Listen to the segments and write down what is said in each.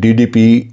DDP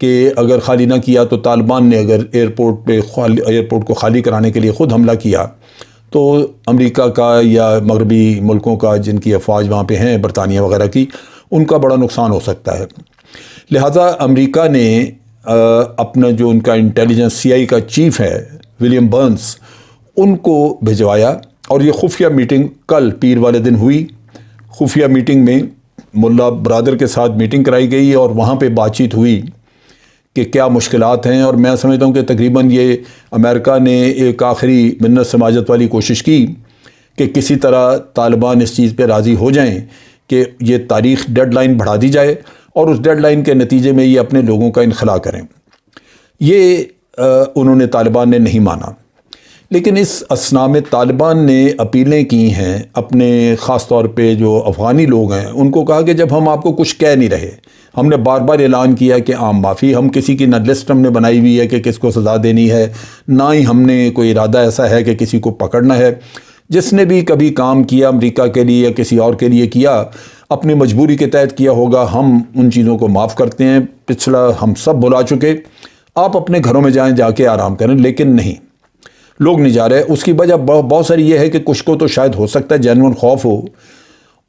کہ اگر خالی نہ کیا تو طالبان نے اگر ایئرپورٹ کو خالی کرانے کے لیے خود حملہ کیا تو امریکہ کا یا مغربی ملکوں کا جن کی افواج وہاں پہ ہیں برطانیہ وغیرہ کی، ان کا بڑا نقصان ہو سکتا ہے۔ لہٰذا امریکہ نے اپنا جو ان کا انٹیلیجنس سی آئی کا چیف ہے ولیم برنس، ان کو بھجوایا، اور یہ خفیہ میٹنگ کل پیر والے دن ہوئی۔ خفیہ میٹنگ میں ملا برادر کے ساتھ میٹنگ کرائی گئی اور وہاں پہ بات چیت ہوئی کہ کیا مشکلات ہیں، اور میں سمجھتا ہوں کہ تقریباً یہ امریکہ نے ایک آخری منت سماجت والی کوشش کی کہ کسی طرح طالبان اس چیز پہ راضی ہو جائیں کہ یہ تاریخ ڈیڈ لائن بڑھا دی جائے اور اس ڈیڈ لائن کے نتیجے میں یہ اپنے لوگوں کا انخلا کریں۔ یہ انہوں نے طالبان نے نہیں مانا، لیکن اس اثناء میں طالبان نے اپیلیں کی ہیں اپنے خاص طور پہ جو افغانی لوگ ہیں ان کو کہا کہ جب ہم آپ کو کچھ کہہ نہیں رہے، ہم نے بار بار اعلان کیا کہ عام معافی، ہم کسی کی نہ لسٹ ہم نے بنائی ہوئی ہے کہ کس کو سزا دینی ہے، نہ ہی ہم نے کوئی ارادہ ایسا ہے کہ کسی کو پکڑنا ہے۔ جس نے بھی کبھی کام کیا امریکہ کے لیے یا کسی اور کے لیے کیا، اپنی مجبوری کے تحت کیا ہوگا، ہم ان چیزوں کو معاف کرتے ہیں، پچھلا ہم سب بھلا چکے، آپ اپنے گھروں میں جائیں، جا کے آرام کریں۔ لیکن نہیں، لوگ نہیں جا رہے۔ اس کی وجہ بہت ساری یہ ہے کہ کچھ کو تو شاید ہو سکتا ہے جینوئن خوف ہو،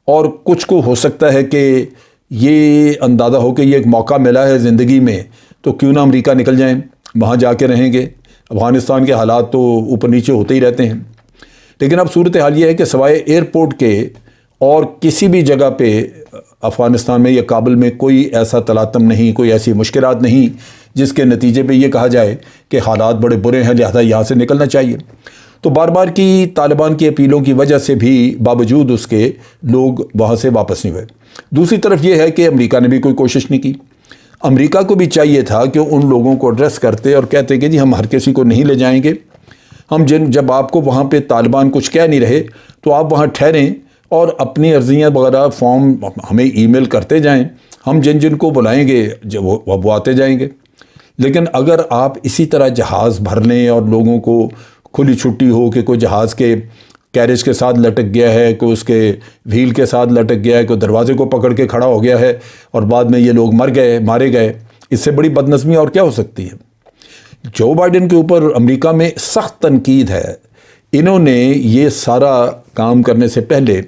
اور کچھ کو ہو سکتا ہے کہ یہ اندازہ ہو کہ یہ ایک موقع ملا ہے زندگی میں، تو کیوں نہ امریکہ نکل جائیں، وہاں جا کے رہیں گے۔ افغانستان کے حالات تو اوپر نیچے ہوتے ہی رہتے ہیں، لیکن اب صورتحال یہ ہے کہ سوائے ایئرپورٹ کے اور کسی بھی جگہ پہ افغانستان میں یا کابل میں کوئی ایسا تلاطم نہیں، کوئی ایسی مشکلات نہیں جس کے نتیجے پہ یہ کہا جائے کہ حالات بڑے برے ہیں لہذا یہاں سے نکلنا چاہیے۔ تو بار بار کی طالبان کی اپیلوں کی وجہ سے بھی باوجود اس کے لوگ وہاں سے واپس نہیں ہوئے۔ دوسری طرف یہ ہے کہ امریکہ نے بھی کوئی کوشش نہیں کی۔ امریکہ کو بھی چاہیے تھا کہ ان لوگوں کو ایڈریس کرتے اور کہتے کہ جی ہم ہر کسی کو نہیں لے جائیں گے، ہم جب آپ کو وہاں پہ طالبان کچھ کہہ نہیں رہے تو آپ وہاں ٹھہریں اور اپنی عرضیاں وغیرہ فارم ہمیں ای میل کرتے جائیں، ہم جن کو بلائیں گے وہ آتے جائیں گے۔ لیکن اگر آپ اسی طرح جہاز بھر لیں اور لوگوں کو کھلی چھٹی ہو کہ کوئی جہاز کے کیریج کے ساتھ لٹک گیا ہے، کوئی اس کے وہیل کے ساتھ لٹک گیا ہے، کوئی دروازے کو پکڑ کے کھڑا ہو گیا ہے اور بعد میں یہ لوگ مارے گئے، اس سے بڑی بدنظمی اور کیا ہو سکتی ہے؟ جو بائیڈن کے اوپر امریکہ میں سخت تنقید ہے۔ انہوں نے یہ سارا کام کرنے سے پہلے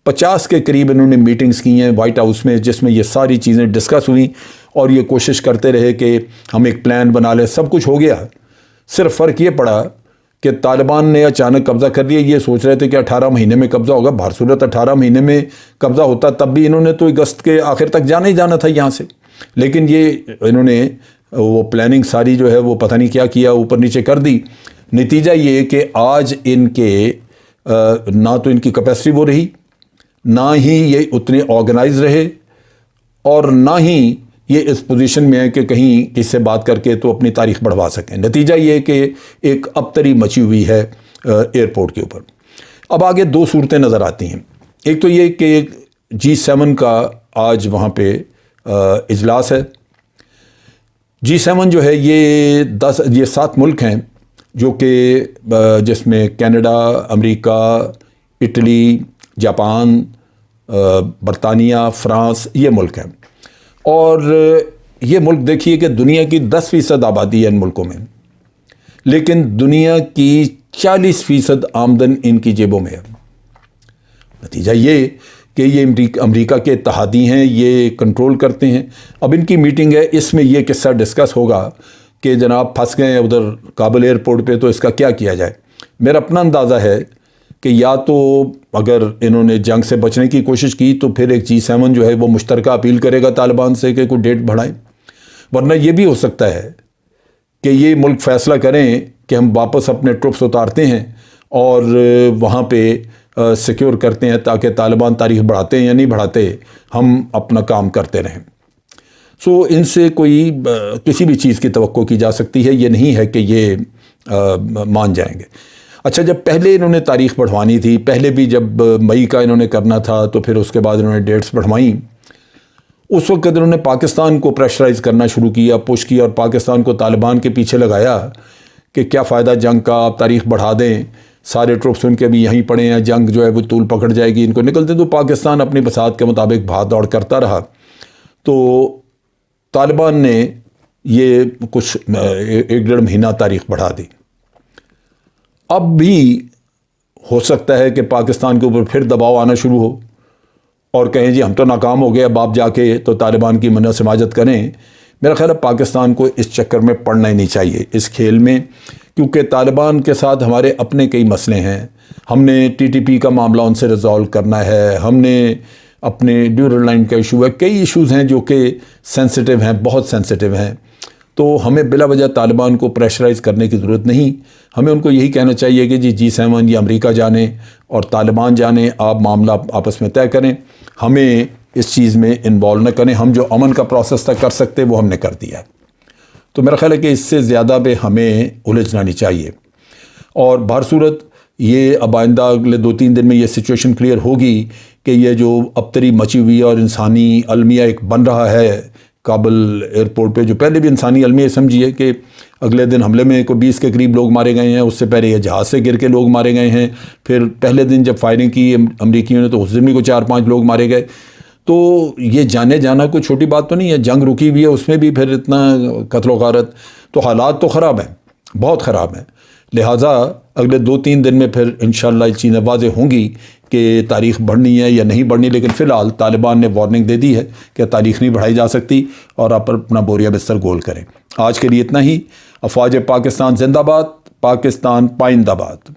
50 کے قریب انہوں نے میٹنگز کی ہیں وائٹ ہاؤس میں، جس میں یہ ساری چیزیں ڈسکس ہوئیں اور یہ کوشش کرتے رہے کہ ہم ایک پلان بنا لیں۔ سب کچھ ہو گیا، صرف فرق یہ پڑا کہ طالبان نے اچانک قبضہ کر لیا۔ یہ سوچ رہے تھے کہ 18 مہینے میں قبضہ ہوگا، بہر صورت 18 مہینے میں قبضہ ہوتا تب بھی انہوں نے تو اگست کے آخر تک جانا ہی جانا تھا یہاں سے، لیکن یہ انہوں نے وہ پلاننگ ساری جو ہے وہ پتہ نہیں کیا کیا، اوپر نیچے کر دی۔ نتیجہ یہ کہ آج ان کے نہ تو ان کی کیپیسٹی وہ رہی، نہ ہی یہ اتنے آرگنائز رہے، اور نہ ہی یہ اس پوزیشن میں ہے کہ کہیں کس سے بات کر کے تو اپنی تاریخ بڑھوا سکیں۔ نتیجہ یہ کہ ایک ابتری مچی ہوئی ہے ایئرپورٹ کے اوپر۔ اب آگے دو صورتیں نظر آتی ہیں۔ ایک تو یہ کہ G7 کا آج وہاں پہ اجلاس ہے۔ G7 جو ہے یہ 7 ملک ہیں جو کہ جس میں کینیڈا، امریکہ، اٹلی، جاپان، برطانیہ، فرانس، یہ ملک ہیں، اور یہ ملک دیکھیے کہ دنیا کی 10% آبادی ہے ان ملکوں میں، لیکن دنیا کی 40% آمدن ان کی جیبوں میں ہے۔ نتیجہ یہ کہ یہ امریکہ کے اتحادی ہیں، یہ کنٹرول کرتے ہیں۔ اب ان کی میٹنگ ہے، اس میں یہ قصہ ڈسکس ہوگا کہ جناب پھنس گئے ہیں ادھر کابل ایئرپورٹ پہ، تو اس کا کیا کیا جائے۔ میرا اپنا اندازہ ہے کہ یا تو اگر انہوں نے جنگ سے بچنے کی کوشش کی تو پھر ایک G7 جو ہے وہ مشترکہ اپیل کرے گا طالبان سے کہ کوئی ڈیٹ بڑھائیں، ورنہ یہ بھی ہو سکتا ہے کہ یہ ملک فیصلہ کریں کہ ہم واپس اپنے ٹروپس اتارتے ہیں اور وہاں پہ سیکیور کرتے ہیں تاکہ طالبان تاریخ بڑھاتے ہیں یا نہیں بڑھاتے، ہم اپنا کام کرتے رہیں۔ سو ان سے کوئی کسی بھی چیز کی توقع کی جا سکتی ہے، یہ نہیں ہے کہ یہ مان جائیں گے۔ اچھا، جب پہلے انہوں نے تاریخ بڑھوانی تھی، پہلے بھی جب مئی کا انہوں نے کرنا تھا تو پھر اس کے بعد انہوں نے ڈیٹس بڑھوائیں، اس وقت انہوں نے پاکستان کو پریشرائز کرنا شروع کیا، پش کیا اور پاکستان کو طالبان کے پیچھے لگایا کہ کیا فائدہ جنگ کا، آپ تاریخ بڑھا دیں، سارے ٹروپس ان کے بھی یہیں پڑے ہیں، جنگ جو ہے وہ طول پکڑ جائے گی، ان کو نکلتے۔ تو پاکستان اپنی بساط کے مطابق بھاگ دوڑ کرتا رہا۔ تو طالبان نے یہ کچھ 1-1.5 مہینہ تاریخ بڑھا دی. اب بھی ہو سکتا ہے کہ پاکستان کے اوپر پھر دباؤ آنا شروع ہو اور کہیں جی ہم تو ناکام ہو گئے، اب آپ جا کے تو طالبان کی منع سماجت کریں. میرا خیال ہے پاکستان کو اس چکر میں پڑنا ہی نہیں چاہیے اس کھیل میں، کیونکہ طالبان کے ساتھ ہمارے اپنے کئی مسئلے ہیں. ہم نے TTP کا معاملہ ان سے ریزالو کرنا ہے، ہم نے اپنے ڈیورل لائن کا ایشو ہے، کئی ایشوز ہیں جو کہ سینسٹیو ہیں، بہت سینسٹیو ہیں. تو ہمیں بلا وجہ طالبان کو پریشرائز کرنے کی ضرورت نہیں. ہمیں ان کو یہی کہنا چاہیے کہ جی G7 یا امریکہ جانے اور طالبان جانے، آپ معاملہ آپس میں طے کریں، ہمیں اس چیز میں انوالو نہ کریں. ہم جو امن کا پروسیس تک کر سکتے وہ ہم نے کر دیا ہے. تو میرا خیال ہے کہ اس سے زیادہ پہ ہمیں الجھنا نہیں چاہیے. اور بہر صورت یہ اب آئندہ اگلے 2-3 دن میں یہ سچویشن کلیئر ہوگی کہ یہ جو ابتری مچی ہوئی ہے اور انسانی المیہ ایک بن رہا ہے کابل ایئرپورٹ پہ، جو پہلے بھی انسانی المیہ سمجھیے کہ اگلے دن حملے میں کوئی 20 کے قریب لوگ مارے گئے ہیں، اس سے پہلے یہ جہاز سے گر کے لوگ مارے گئے ہیں، پھر پہلے دن جب فائرنگ کی امریکیوں نے تو اس دن بھی کوئی 4-5 لوگ مارے گئے. تو یہ جانے جانا کوئی چھوٹی بات تو نہیں ہے. جنگ رکی ہوئی ہے، اس میں بھی پھر اتنا قتل و غارت، تو حالات تو خراب ہیں، بہت خراب ہیں. لہٰذا اگلے 2-3 دن میں پھر انشاءاللہ یہ چیزیں واضح ہوں گی کہ تاریخ بڑھنی ہے یا نہیں بڑھنی. لیکن فی الحال طالبان نے وارننگ دے دی ہے کہ تاریخ نہیں بڑھائی جا سکتی اور آپ اپنا بوریا بستر گول کریں. آج کے لیے اتنا ہی. افواج پاکستان زندہ باد، پاکستان پائندہ باد.